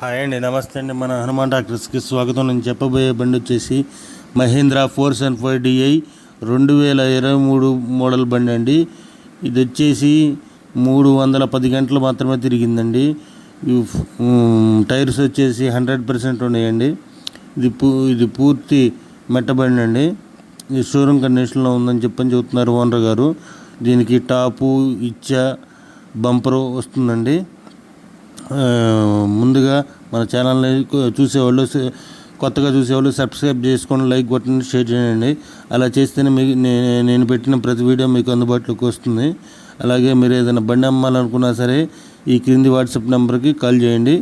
Hi అండి, నమస్తే అండి. మన హనుమాన్ డాక్టర్స్కి స్వాగతం. నేను చెప్పబోయే బండి వచ్చేసి మహీంద్రా 475Di 2023 మోడల్ బండి అండి. ఇది వచ్చేసి 310 గంటలు మాత్రమే తిరిగిందండి. టైర్స్ వచ్చేసి 100% ఉన్నాయండి. ఇది పూర్తి మెట్టబండి అండి. ఇది షోరూమ్ కండిషన్లో ఉందని చెప్తున్నారు ఓనర్ గారు. దీనికి టాపు ఇచ్చా బంపరు వస్తుందండి. ముందుగా మన ఛానల్ని చూసేవాళ్ళు, కొత్తగా చూసేవాళ్ళు సబ్స్క్రైబ్ చేసుకోండి, లైక్ కొట్టండి, షేర్ చేయండి. అలా చేస్తేనే నేను పెట్టిన ప్రతి వీడియో మీకు అందుబాటులోకి వస్తుంది. అలాగే మీరు ఏదైనా బండి అమ్మాలనుకున్నా సరే ఈ క్రింది వాట్సాప్ నెంబర్కి కాల్ చేయండి.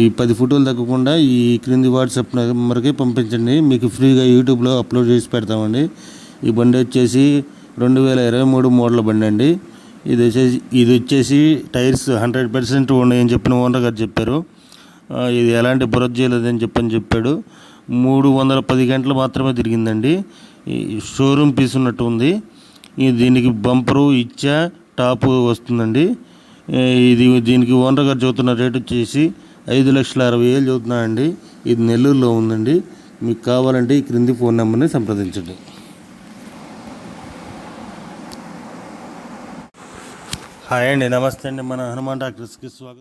ఈ 10 ఫోటోలు తగ్గకుండా ఈ క్రింది వాట్సాప్ నెంబర్కి పంపించండి. మీకు ఫ్రీగా యూట్యూబ్లో అప్లోడ్ చేసి పెడతామండి. ఈ బండి వచ్చేసి 2023 మోడల్ బండి అండి. ఇది వచ్చేసి టైర్స్ 100% ఉన్నాయని చెప్పిన ఓనర్ గారు చెప్పారు. ఇది ఎలాంటి బురద చేయలేదని చెప్పాడు. 310 గంటలు మాత్రమే తిరిగిందండి. షోరూమ్ పీస్ ఉన్నట్టు ఉంది. దీనికి బంపరు ఇచ్చా టాపు వస్తుందండి. దీనికి ఓనర్ గారు చదువుతున్న రేట్ వచ్చేసి 5,60,000 చదువుతున్నానండి. ఇది నెల్లూరులో ఉందండి. మీకు కావాలంటే ఈ క్రింది ఫోన్ నెంబర్ని సంప్రదించండి. హాయ్ అండి, నమస్తే అండి. మన హనుమాన్ డాక్టర్స్కి స్వాగతం.